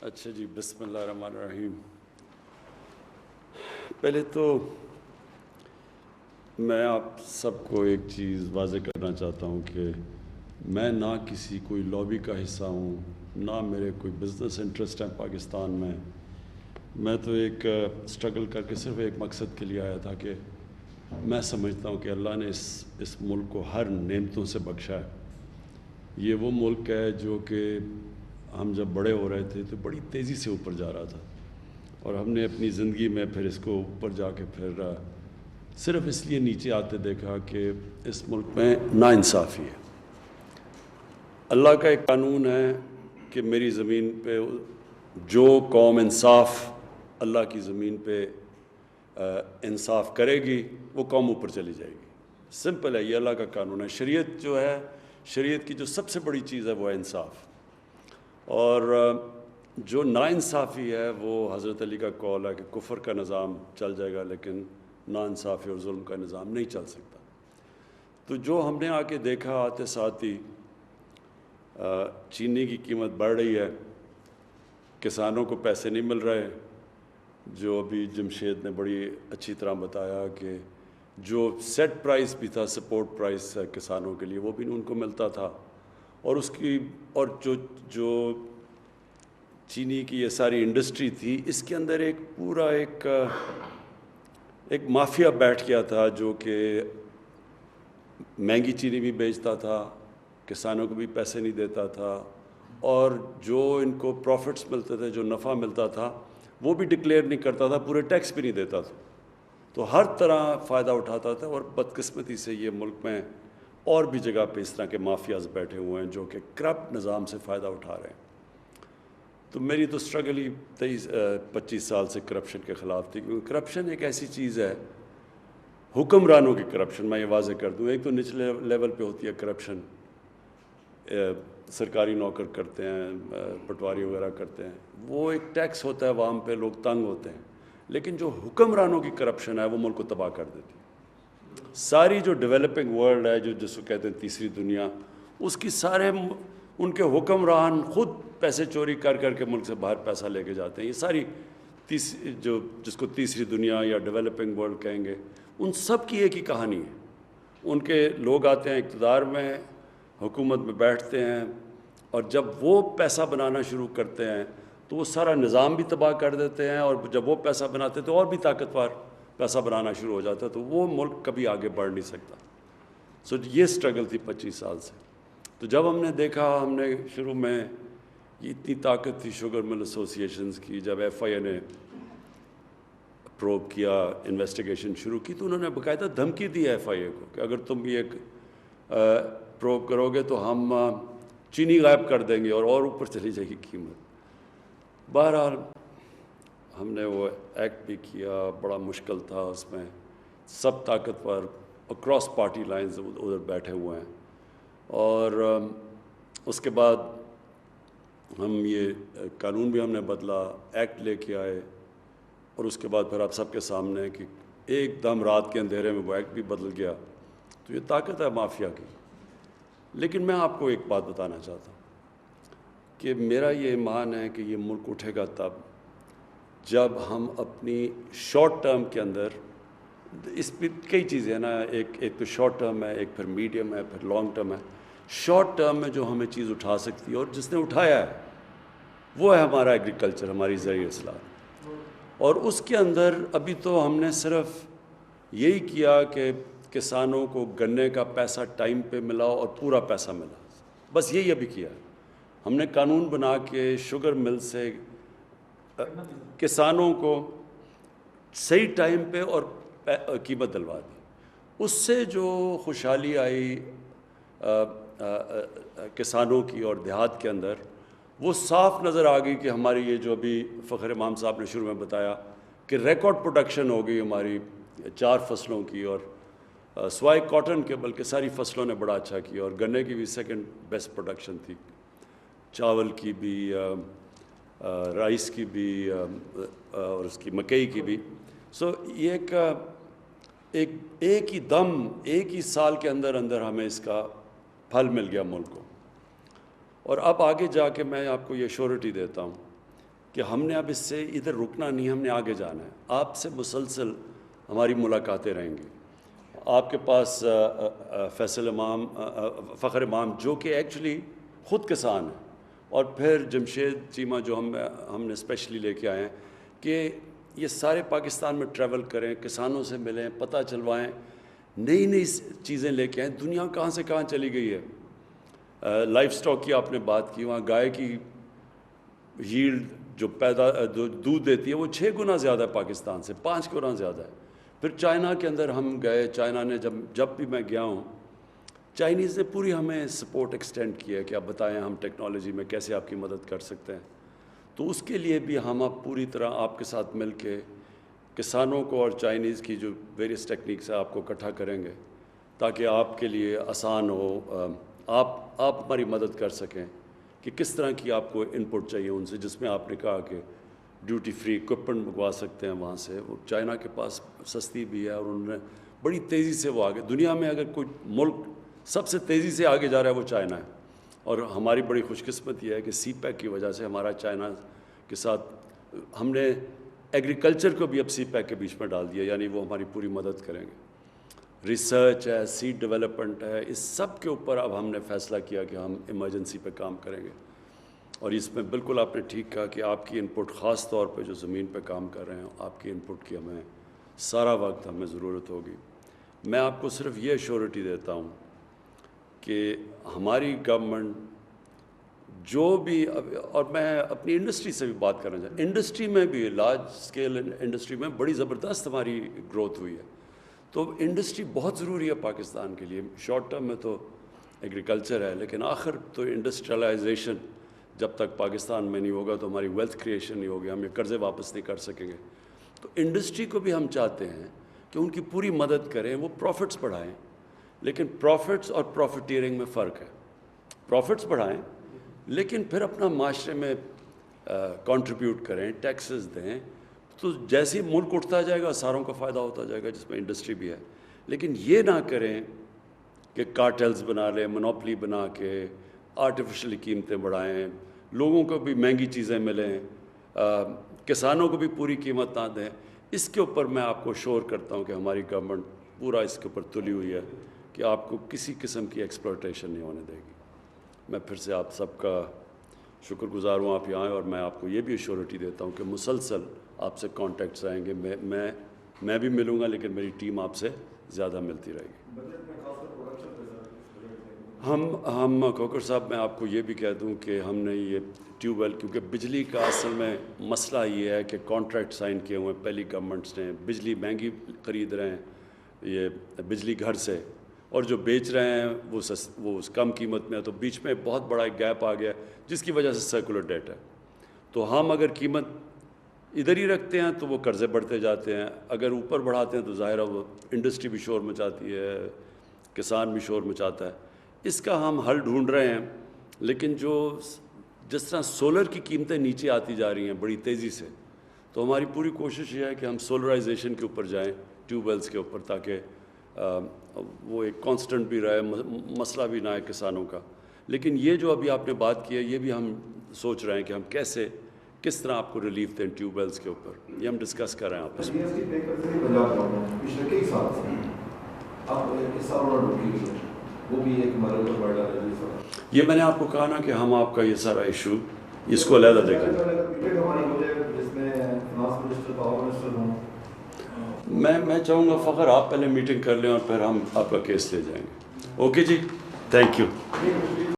اچھا جی، بسم اللہ الرحمن الرحیم۔ پہلے تو میں آپ سب کو ایک چیز واضح کرنا چاہتا ہوں کہ میں نہ کسی کوئی لابی کا حصہ ہوں، نہ میرے کوئی بزنس انٹرسٹ ہیں پاکستان میں۔ میں تو ایک اسٹرگل کر کے صرف ایک مقصد کے لیے آیا تھا کہ میں سمجھتا ہوں کہ اللہ نے اس ملک کو ہر نعمتوں سے بخشا ہے۔ یہ وہ ملک ہے جو کہ ہم جب بڑے ہو رہے تھے تو بڑی تیزی سے اوپر جا رہا تھا، اور ہم نے اپنی زندگی میں پھر اس کو اوپر جا کے پھر صرف اس لیے نیچے آتے دیکھا کہ اس ملک میں ناانصافی ہے۔ اللہ کا ایک قانون ہے کہ میری زمین پہ جو قوم انصاف اللہ کی زمین پہ انصاف کرے گی وہ قوم اوپر چلی جائے گی۔ سمپل ہے، یہ اللہ کا قانون ہے۔ شریعت جو ہے، شریعت کی جو سب سے بڑی چیز ہے وہ ہے انصاف، اور جو ناانصافی ہے وہ حضرت علی کا قول ہے کہ کفر کا نظام چل جائے گا لیکن ناانصافی اور ظلم کا نظام نہیں چل سکتا۔ تو جو ہم نے آ کے دیکھا، آتے ساتھ ہی چینی کی قیمت بڑھ رہی ہے، کسانوں کو پیسے نہیں مل رہے، جو ابھی جمشید نے بڑی اچھی طرح بتایا کہ جو سیٹ پرائس بھی تھا، سپورٹ پرائس کسانوں کے لیے، وہ بھی ان کو ملتا تھا، اور جو چینی کی یہ ساری انڈسٹری تھی، اس کے اندر ایک پورا ایک مافیا بیٹھ گیا تھا جو کہ مہنگی چینی بھی بیچتا تھا، کسانوں کو بھی پیسے نہیں دیتا تھا، اور جو ان کو پروفٹس ملتے تھے، جو نفع ملتا تھا، وہ بھی ڈکلیئر نہیں کرتا تھا، پورے ٹیکس بھی نہیں دیتا تھا۔ تو ہر طرح فائدہ اٹھاتا تھا، اور بدقسمتی سے یہ ملک میں اور بھی جگہ پہ اس طرح کے مافیاز بیٹھے ہوئے ہیں جو کہ کرپٹ نظام سے فائدہ اٹھا رہے ہیں۔ تو میری تو اسٹرگل ہی 25 سال سے کرپشن کے خلاف تھی، کیونکہ کرپشن ایک ایسی چیز ہے، حکمرانوں کی کرپشن، میں یہ واضح کر دوں، ایک تو نچلے لیول پہ ہوتی ہے کرپشن، سرکاری نوکر کرتے ہیں، پٹواری وغیرہ کرتے ہیں، وہ ایک ٹیکس ہوتا ہے عوام پہ، لوگ تنگ ہوتے ہیں، لیکن جو حکمرانوں کی کرپشن ہے وہ ملک کو تباہ کر دیتی ہے۔ ساری جو ڈیولپنگ ورلڈ ہے، جو کہتے ہیں تیسری دنیا، اس کی سارے ان کے حکمران خود پیسے چوری کر کر کے ملک سے باہر پیسہ لے کے جاتے ہیں۔ یہ ساری جس کو تیسری دنیا یا ڈیولپنگ ورلڈ کہیں گے، ان سب کی ایک ہی کہانی ہے۔ ان کے لوگ آتے ہیں اقتدار میں، حکومت میں بیٹھتے ہیں، اور جب وہ پیسہ بنانا شروع کرتے ہیں تو وہ سارا نظام بھی تباہ کر دیتے ہیں، اور جب وہ پیسہ بناتے ہیں تو اور بھی طاقتور پیسہ بنانا شروع ہو جاتا ہے، تو وہ ملک کبھی آگے بڑھ نہیں سکتا۔ یہ سٹرگل تھی 25 سال سے۔ تو جب ہم نے دیکھا، ہم نے شروع میں یہ اتنی طاقت تھی شوگر مل ایسوسی ایشنز کی، جب ایف آئی اے نے پروب کیا، انویسٹیگیشن شروع کی، تو انہوں نے باقاعدہ دھمکی دی ایف آئی اے کو کہ اگر تم یہ پروب کرو گے تو ہم چینی غائب کر دیں گے اور اوپر چلی جائے گی قیمت۔ بہرحال ہم نے وہ ایکٹ بھی کیا، بڑا مشکل تھا اس میں، سب طاقتور اکراس پارٹی لائنز ادھر بیٹھے ہوئے ہیں، اور اس کے بعد ہم یہ قانون بھی ہم نے بدلا، ایکٹ لے کے آئے، اور اس کے بعد پھر آپ سب کے سامنے کہ ایک دم رات کے اندھیرے میں وہ ایکٹ بھی بدل گیا۔ تو یہ طاقت ہے مافیا کی۔ لیکن میں آپ کو ایک بات بتانا چاہتا ہوں کہ میرا یہ ایمان ہے کہ یہ ملک اٹھے گا تب جب ہم اپنی شارٹ ٹرم کے اندر، اس پہ کئی چیزیں ہیں نا، ایک تو شارٹ ٹرم ہے، ایک پھر میڈیم ہے، پھر لانگ ٹرم ہے۔ شارٹ ٹرم میں جو ہمیں چیز اٹھا سکتی ہے، اور جس نے اٹھایا ہے وہ ہے ہمارا ایگریکلچر، ہماری زرعی اصلاحات، اور اس کے اندر ابھی تو ہم نے صرف یہی کیا کہ کسانوں کو گنے کا پیسہ ٹائم پہ ملا اور پورا پیسہ ملا، بس یہی ابھی کیا ہے۔ ہم نے قانون بنا کے شوگر مل سے کسانوں کو صحیح ٹائم پہ اور قیمت دلوا دی۔ اس سے جو خوشحالی آئی کسانوں کی اور دیہات کے اندر، وہ صاف نظر آ گئی کہ ہماری یہ جو ابھی فخر امام صاحب نے شروع میں بتایا کہ ریکارڈ پروڈکشن ہو گئی ہماری 4 فصلوں کی، اور سوائے کاٹن کے بلکہ ساری فصلوں نے بڑا اچھا کیا، اور گنے کی بھی سیکنڈ بیسٹ پروڈکشن تھی، چاول کی بھی، رائس کی بھی، اور اس کی مکئی کی بھی۔ یہ ایک ہی دم، ایک ہی سال کے اندر اندر ہمیں اس کا پھل مل گیا ملک کو۔ اور اب آگے جا کے میں آپ کو یہ شورٹی دیتا ہوں کہ ہم نے اب اس سے ادھر رکنا نہیں، ہم نے آگے جانا ہے. آپ سے مسلسل ہماری ملاقاتیں رہیں گی. آپ کے پاس فیصل امام، فخر امام جو کہ ایکچولی خود کسان ہیں، اور پھر جمشید چیمہ جو ہم نے اسپیشلی لے کے آئے ہیں کہ یہ سارے پاکستان میں ٹریول کریں، کسانوں سے ملیں، پتہ چلوائیں، نئی نئی چیزیں لے کے آئیں. دنیا کہاں سے کہاں چلی گئی ہے. لائف سٹاک کی آپ نے بات کی، وہاں گائے کی ییلڈ جو دودھ دیتی ہے وہ 6 گنا زیادہ ہے پاکستان سے، 5 گنا زیادہ ہے. پھر چائنا کے اندر ہم گئے، چائنا نے جب بھی میں گیا ہوں، چائنیز نے پوری ہمیں سپورٹ ایکسٹینڈ کیا ہے کہ آپ بتائیں ہم ٹیکنالوجی میں کیسے آپ کی مدد کر سکتے ہیں. تو اس کے لیے بھی ہم اب پوری طرح آپ کے ساتھ مل کے کسانوں کو اور چائنیز کی جو ویریس ٹیکنیکس ہے آپ کو اکٹھا کریں گے تاکہ آپ کے لیے آسان ہو، آپ ہماری مدد کر سکیں کہ کس طرح کی آپ کو ان پٹ چاہیے ان سے. جس میں آپ نے کہا کہ ڈیوٹی فری اکوپمنٹ منگوا سکتے ہیں وہاں سے، وہ چائنا کے پاس سستی بھی ہے اور انہوں نے بڑی تیزی سے وہ آگے. دنیا میں اگر کوئی ملک سب سے تیزی سے آگے جا رہا ہے وہ چائنا ہے، اور ہماری بڑی خوش قسمتی ہے کہ سی پیک کی وجہ سے ہمارا چائنا کے ساتھ ہم نے ایگریکلچر کو بھی اب سی پیک کے بیچ میں ڈال دیا، یعنی وہ ہماری پوری مدد کریں گے. ریسرچ ہے، سیڈ ڈیولپمنٹ ہے، اس سب کے اوپر اب ہم نے فیصلہ کیا کہ ہم ایمرجنسی پہ کام کریں گے. اور اس میں بالکل آپ نے ٹھیک کہا کہ آپ کی ان پٹ، خاص طور پہ جو زمین پہ کام کر رہے ہیں، آپ کی ان پٹ کی ہمیں سارا وقت ہمیں ضرورت ہوگی. میں آپ کو صرف یہ ایشورٹی دیتا ہوں کہ ہماری گورنمنٹ جو بھی، اور میں اپنی انڈسٹری سے بھی بات کرنا چاہتا ہوں، انڈسٹری میں بھی لارج اسکیل انڈسٹری میں بڑی زبردست ہماری گروتھ ہوئی ہے. تو انڈسٹری بہت ضروری ہے پاکستان کے لیے. شارٹ ٹرم میں تو ایگریکلچر ہے، لیکن آخر تو انڈسٹریلائزیشن جب تک پاکستان میں نہیں ہوگا تو ہماری ویلتھ کریشن نہیں ہوگی، ہم یہ قرضے واپس نہیں کر سکیں گے. تو انڈسٹری کو بھی ہم چاہتے ہیں کہ ان کی پوری مدد کریں، وہ پروفٹس بڑھائیں. لیکن پروفٹس اور پروفیٹیرنگ میں فرق ہے. پروفٹس بڑھائیں لیکن پھر اپنا معاشرے میں کنٹریبیوٹ کریں، ٹیکسز دیں. تو جیسے ہی ملک اٹھتا جائے گا ساروں کا فائدہ ہوتا جائے گا، جس میں انڈسٹری بھی ہے. لیکن یہ نہ کریں کہ کارٹلز بنا لیں، منوپلی بنا کے آرٹیفیشلی قیمتیں بڑھائیں، لوگوں کو بھی مہنگی چیزیں ملیں، کسانوں کو بھی پوری قیمت نہ دیں. اس کے اوپر میں آپ کو شور کرتا ہوں کہ ہماری گورنمنٹ پورا اس کے اوپر تلی ہوئی ہے کہ آپ کو کسی قسم کی ایکسپلوٹیشن نہیں ہونے دے گی. میں پھر سے آپ سب کا شکر گزار ہوں آپ یہاں آئیں، اور میں آپ کو یہ بھی ایشورٹی دیتا ہوں کہ مسلسل آپ سے کانٹیکٹس آئیں گے. میں بھی ملوں گا، لیکن میری ٹیم آپ سے زیادہ ملتی رہے گی. ہم کھوکھر صاحب، میں آپ کو یہ بھی کہہ دوں کہ ہم نے یہ ٹیوب ویل، کیونکہ بجلی کا اصل میں مسئلہ یہ ہے کہ کانٹریکٹ سائن کیے ہوئے پہلی گورنمنٹس نے، بجلی مہنگی خرید رہے ہیں یہ بجلی گھر سے، اور جو بیچ رہے ہیں وہ کم قیمت میں ہے. تو بیچ میں بہت بڑا ایک گیپ آ گیا جس کی وجہ سے سرکولر ڈیٹ ہے. تو ہم اگر قیمت ادھر ہی رکھتے ہیں تو وہ قرضے بڑھتے جاتے ہیں، اگر اوپر بڑھاتے ہیں تو ظاہر ہے وہ انڈسٹری بھی شور مچاتی ہے، کسان بھی شور مچاتا ہے. اس کا ہم حل ڈھونڈ رہے ہیں. لیکن جس طرح سولر کی قیمتیں نیچے آتی جا رہی ہیں بڑی تیزی سے، تو ہماری پوری کوشش یہ ہے کہ ہم سولرائزیشن کے اوپر جائیں، ٹیوب ویلز کے اوپر، تاکہ وہ ایک کانسٹنٹ بھی رہے، مسئلہ بھی نہ آئے کسانوں کا. لیکن یہ جو ابھی آپ نے بات کی ہے، یہ بھی ہم سوچ رہے ہیں کہ ہم کس طرح آپ کو ریلیف دیں ٹیوب ویلز کے اوپر. یہ ہم ڈسکس کر رہے ہیں آپس میں. یہ میں نے آپ کو کہا نا کہ ہم آپ کا یہ سارا ایشو اس کو علیحدہ دیکھیں گے. میں چاہوں گا فخر آپ پہلے میٹنگ کر لیں اور پھر ہم آپ کا کیس لے جائیں گے. اوکے جی، تھینک یو.